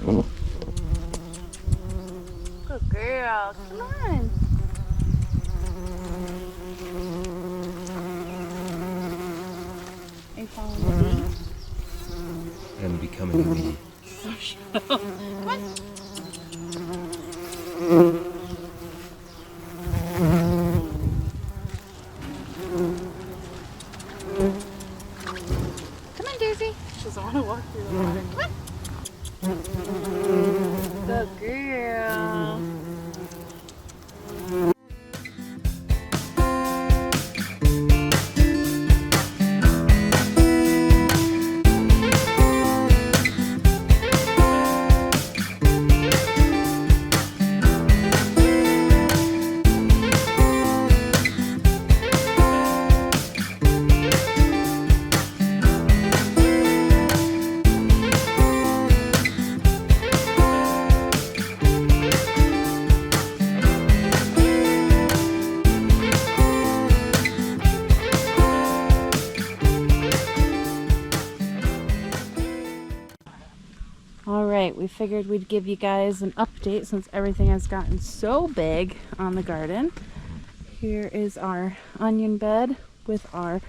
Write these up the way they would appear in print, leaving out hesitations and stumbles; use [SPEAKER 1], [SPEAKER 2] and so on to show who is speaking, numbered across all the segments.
[SPEAKER 1] Good girl. Come on. Are you following the bee?
[SPEAKER 2] And becoming a bee.
[SPEAKER 1] Oh, shut up. Come on. Come on, Daisy. She doesn't want to walk through the water. Come on. Good girl. Alright, we figured we'd give you guys an update since everything has gotten so big on the garden. Here is our onion bed with our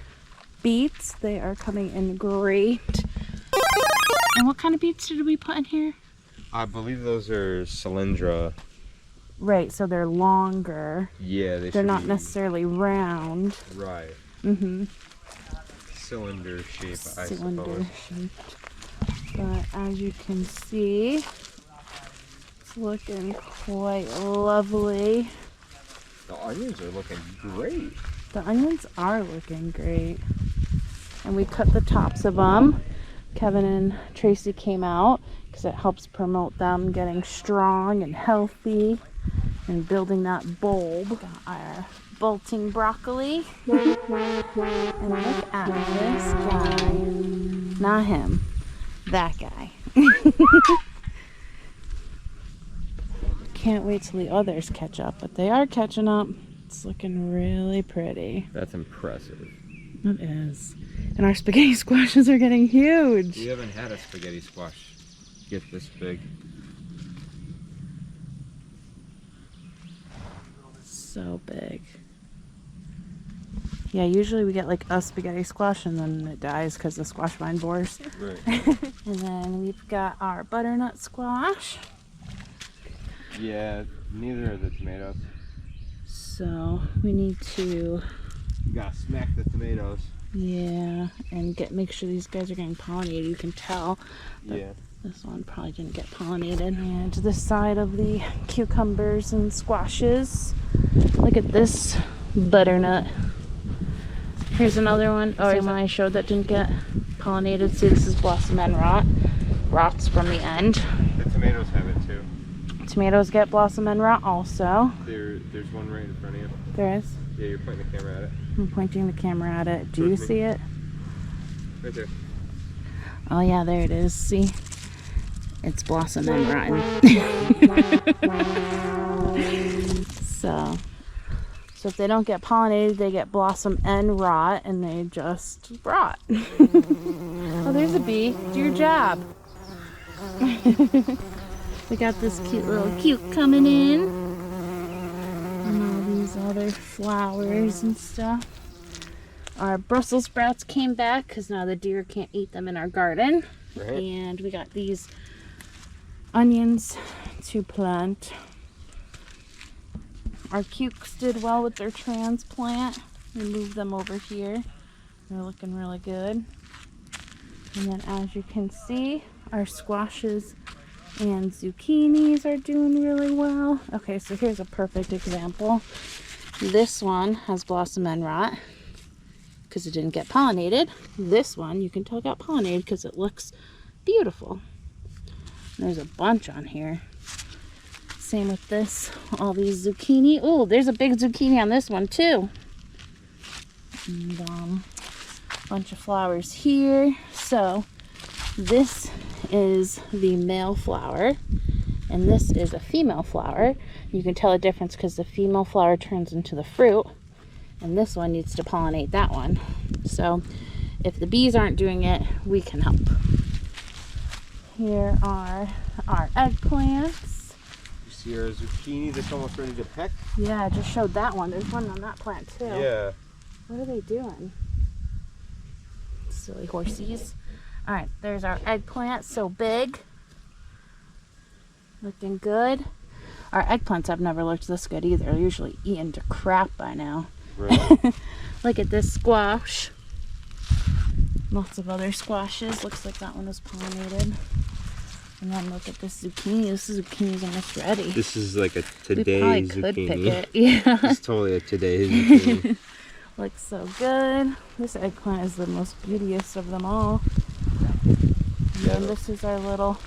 [SPEAKER 1] beets. They are coming in great. And what kind of beets did we put in here?
[SPEAKER 2] I believe those are Cylindra.
[SPEAKER 1] Right, so they're longer.
[SPEAKER 2] Yeah,
[SPEAKER 1] They're not necessarily round.
[SPEAKER 2] Right.
[SPEAKER 1] Mm-hmm.
[SPEAKER 2] Cylinder shape, I
[SPEAKER 1] Cylinder
[SPEAKER 2] suppose.
[SPEAKER 1] shaped. But as you can see, it's looking quite lovely.
[SPEAKER 2] The onions are looking great.
[SPEAKER 1] The onions are looking great. And we cut the tops of them. Kevin and Tracy came out because it helps promote them getting strong and healthy and building that bulb. Got our bolting broccoli. And look at this guy. Not him. That guy. Can't wait till the others catch up, but they are catching up. It's looking really pretty.
[SPEAKER 2] That's impressive.
[SPEAKER 1] It is. And our spaghetti squashes are getting huge.
[SPEAKER 2] We haven't had a spaghetti squash get this big.
[SPEAKER 1] So big. Yeah, usually we get like a spaghetti squash and then it dies because the squash vine bores.
[SPEAKER 2] Right.
[SPEAKER 1] And then we've got our butternut squash.
[SPEAKER 2] Yeah, neither are the tomatoes.
[SPEAKER 1] So we need to,
[SPEAKER 2] You gotta smack the tomatoes.
[SPEAKER 1] yeah, and make sure these guys are getting pollinated. You can tell.
[SPEAKER 2] Yeah.
[SPEAKER 1] This one probably didn't get pollinated. And this side of the cucumbers and squashes. Look at this butternut. Here's another one. Oh, here's one I showed that didn't get pollinated. See, this is blossom end rot. Rots from the end.
[SPEAKER 2] The tomatoes have it too.
[SPEAKER 1] Tomatoes get blossom end rot also.
[SPEAKER 2] There's one right in front of you.
[SPEAKER 1] There is.
[SPEAKER 2] Yeah, you're pointing the camera at it.
[SPEAKER 1] I'm pointing the camera at it. Do you
[SPEAKER 2] Towards me.
[SPEAKER 1] see it?
[SPEAKER 2] Right there.
[SPEAKER 1] Oh yeah, there it is. See? It's blossom end rotten. So if they don't get pollinated, they get blossom end rot, and they just rot. Oh, there's a bee. Do your job. We got this cute little cute coming in. And all these other flowers and stuff. Our Brussels sprouts came back because now the deer can't eat them in our garden.
[SPEAKER 2] Right.
[SPEAKER 1] And we got these onions to plant. Our cukes did well with their transplant. We moved them over here. They're looking really good. And then as you can see, our squashes and zucchinis are doing really well. Okay, so here's a perfect example. This one has blossom end rot because it didn't get pollinated. This one you can tell got pollinated because it looks beautiful. And there's a bunch on here. Same with this, all these zucchini. Oh, there's a big zucchini on this one too. And a bunch of flowers here. So this is the male flower and this is a female flower. You can tell the difference because the female flower turns into the fruit and this one needs to pollinate that one. So if the bees aren't doing it, we can help. Here are our eggplants.
[SPEAKER 2] You see our zucchini that's almost ready to peck?
[SPEAKER 1] Yeah, I just showed that one. There's one on that plant too.
[SPEAKER 2] Yeah.
[SPEAKER 1] What are they doing? Silly horsies. All right, there's our eggplant, so big. Looking good. Our eggplants have never looked this good either. They're usually eaten to crap by now.
[SPEAKER 2] Right.
[SPEAKER 1] Look at this squash. Lots of other squashes. Looks like that one was pollinated. And then look at this zucchini. This zucchini's almost ready.
[SPEAKER 2] This is like a
[SPEAKER 1] We
[SPEAKER 2] today
[SPEAKER 1] probably
[SPEAKER 2] zucchini.
[SPEAKER 1] could pick it. Yeah.
[SPEAKER 2] It's totally a today zucchini.
[SPEAKER 1] Looks so good. This eggplant is the most beauteous of them all.
[SPEAKER 2] Yeah.
[SPEAKER 1] And this is our little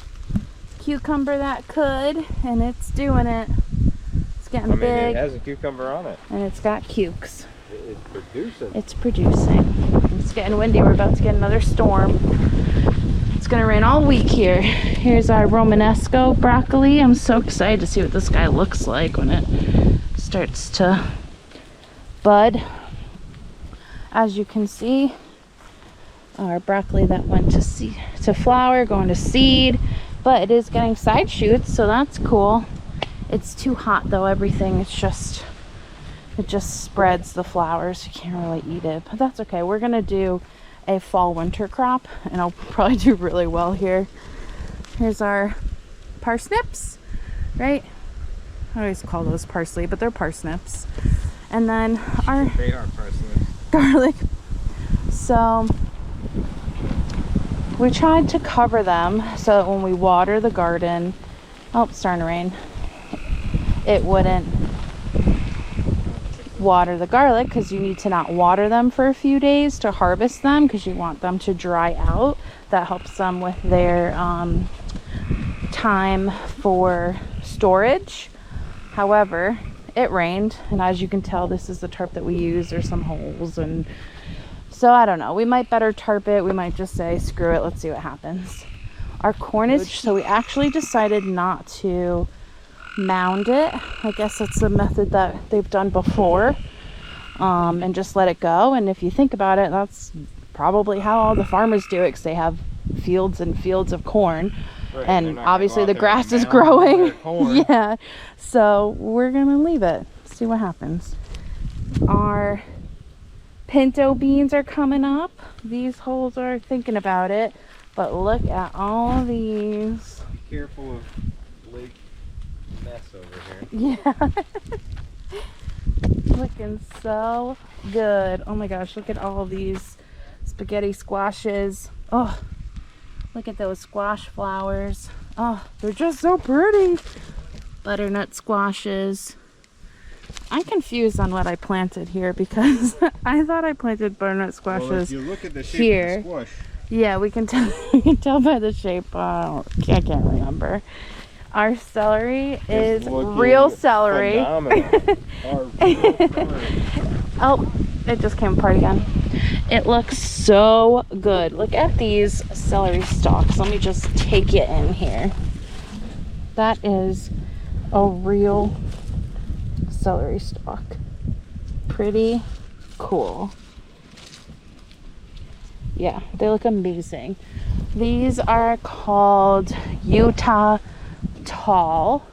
[SPEAKER 1] cucumber that could, and it's doing it. It's getting big,
[SPEAKER 2] it has a cucumber on it.
[SPEAKER 1] and it's got cukes.
[SPEAKER 2] It's producing.
[SPEAKER 1] It's producing. It's getting windy. We're about to get another storm. It's gonna rain all week here. Here's our Romanesco broccoli. I'm so excited to see what this guy looks like when it starts to bud. As you can see, our broccoli that went to flower, going to seed, but it is getting side shoots, so that's cool. It's too hot though, everything. It just spreads the flowers. You can't really eat it, but that's okay. We're gonna do a fall winter crop, and I'll probably do really well here. Here's our parsnips, right? I always call those parsley, but they're parsnips. And then
[SPEAKER 2] They are parsnips.
[SPEAKER 1] garlic. So we tried to cover them so that when we water the garden, oh, it's starting to rain, it wouldn't water the garlic, because you need to not water them for a few days to harvest them, because you want them to dry out. That helps them with their time for storage. However, it rained, and as you can tell, this is the tarp that we use. There's some holes, and so I don't know. We might better tarp it. We might just say, screw it, let's see what happens. Our corn is, so we actually decided not to mound it. I guess that's the method that they've done before, and just let it go. And if you think about it, that's probably how all the farmers do it, because they have fields and fields of corn.
[SPEAKER 2] Right,
[SPEAKER 1] And obviously the grass is growing. Yeah, so we're gonna leave it, see what happens. Our pinto beans are coming up. These holes are thinking about it, but look at all these.
[SPEAKER 2] Be careful of lake mess over here.
[SPEAKER 1] Yeah. Looking so good. Oh my gosh, look at all these spaghetti squashes. Oh, look at those squash flowers. Oh, they're just so pretty. Butternut squashes. I'm confused on what I planted here, because I thought I planted butternut squashes.
[SPEAKER 2] Well, if you look at the shape
[SPEAKER 1] here.
[SPEAKER 2] of the squash.
[SPEAKER 1] Yeah, we can tell. You can tell by the shape. I can't remember. Our celery is real celery.
[SPEAKER 2] Our real celery.
[SPEAKER 1] Oh, it just came apart again. It looks so good. Look at these celery stalks. Let me just take it in here. That is a real celery stalk. Pretty cool. Yeah, they look amazing. These are called Utah Tall,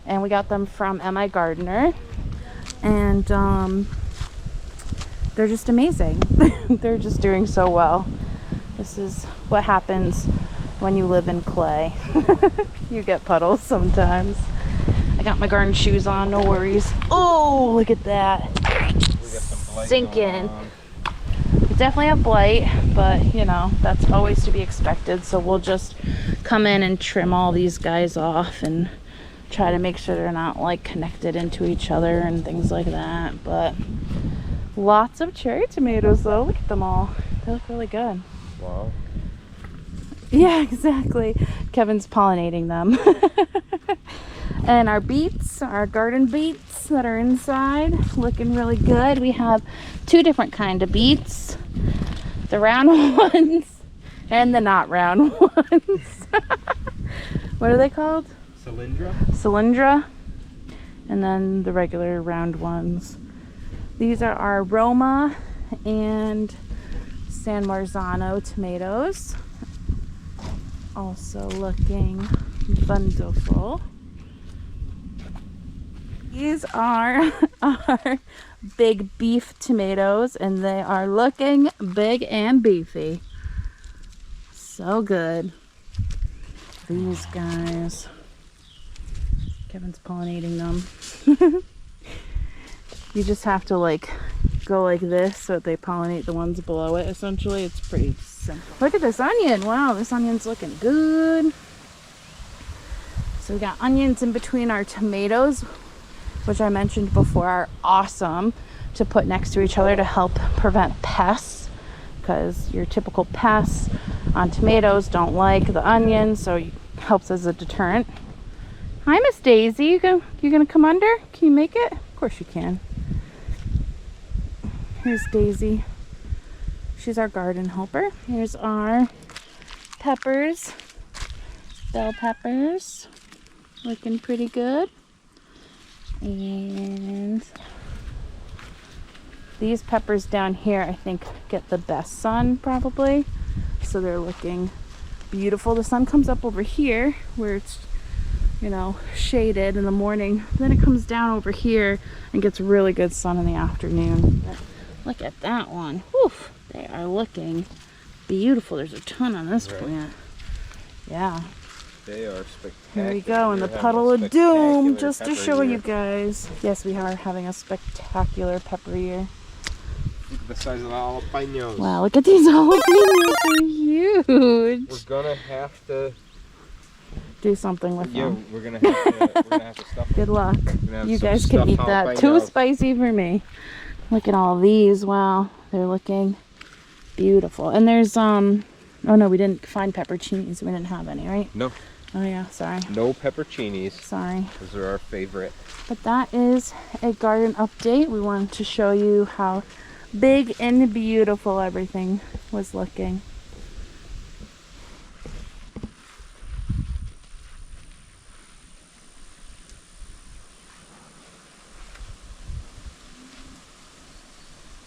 [SPEAKER 1] and we got them from M.I. Gardner, and they're just amazing. They're just doing so well. This is what happens when you live in clay. You get puddles sometimes. I got my garden shoes on, no worries. Oh, look at that.
[SPEAKER 2] We got some blight
[SPEAKER 1] Sinking.
[SPEAKER 2] going on.
[SPEAKER 1] We definitely have blight, but you know, that's always to be expected. So we'll just come in and trim all these guys off and try to make sure they're not like connected into each other and things like that. But lots of cherry tomatoes though. Look at them all. They look really good.
[SPEAKER 2] Wow.
[SPEAKER 1] Yeah, exactly. Kevin's pollinating them. And our beets, our garden beets that are inside, looking really good. We have two different kind of beets. The round ones and the not round ones. What are they called?
[SPEAKER 2] Cylindra?
[SPEAKER 1] Cylindra. And then the regular round ones. These are our Roma and San Marzano tomatoes. also looking wonderful. These are our big beef tomatoes, and they are looking big and beefy. So good. These guys. Kevin's pollinating them. You just have to like go like this so that they pollinate the ones below it. Essentially, it's pretty simple. Look at this onion. Wow, this onion's looking good. So we got onions in between our tomatoes, which I mentioned before are awesome to put next to each other to help prevent pests, because your typical pests on tomatoes don't like the onion, so it helps as a deterrent. Hi, Miss Daisy. You gonna come under? Can you make it? Of course you can. Here's Daisy. She's our garden helper. Here's our peppers. Bell peppers. Looking pretty good. And these peppers down here, I think, get the best sun probably. So they're looking beautiful. The sun comes up over here where it's, you know, shaded in the morning. Then it comes down over here and gets really good sun in the afternoon. But look at that one. Whew, they are looking beautiful. There's a ton on this plant. Yeah.
[SPEAKER 2] They are spectacular.
[SPEAKER 1] Here we go in the
[SPEAKER 2] We're
[SPEAKER 1] puddle
[SPEAKER 2] having a
[SPEAKER 1] of doom,
[SPEAKER 2] spectacular
[SPEAKER 1] just to
[SPEAKER 2] pepper
[SPEAKER 1] show
[SPEAKER 2] year.
[SPEAKER 1] you guys. Yes, we are having a spectacular pepper year.
[SPEAKER 2] Look at the size of the jalapenos.
[SPEAKER 1] Wow, look at these jalapenos. They're huge.
[SPEAKER 2] We're gonna have to.
[SPEAKER 1] Do something with
[SPEAKER 2] Yeah,
[SPEAKER 1] them.
[SPEAKER 2] we're gonna have to stuff them.
[SPEAKER 1] Good luck.
[SPEAKER 2] We're gonna have
[SPEAKER 1] You
[SPEAKER 2] some
[SPEAKER 1] guys can
[SPEAKER 2] stuffed
[SPEAKER 1] eat that. Too
[SPEAKER 2] jalapenos.
[SPEAKER 1] spicy for me. Look at all these. Wow, they're looking beautiful. And there's oh no, we didn't find pepperoncinis. We didn't have any, right?
[SPEAKER 2] No,
[SPEAKER 1] Oh yeah, sorry.
[SPEAKER 2] no pepperoncinis.
[SPEAKER 1] Sorry.
[SPEAKER 2] Those are our favorite.
[SPEAKER 1] But that is a garden update. We wanted to show you how big and beautiful everything was looking.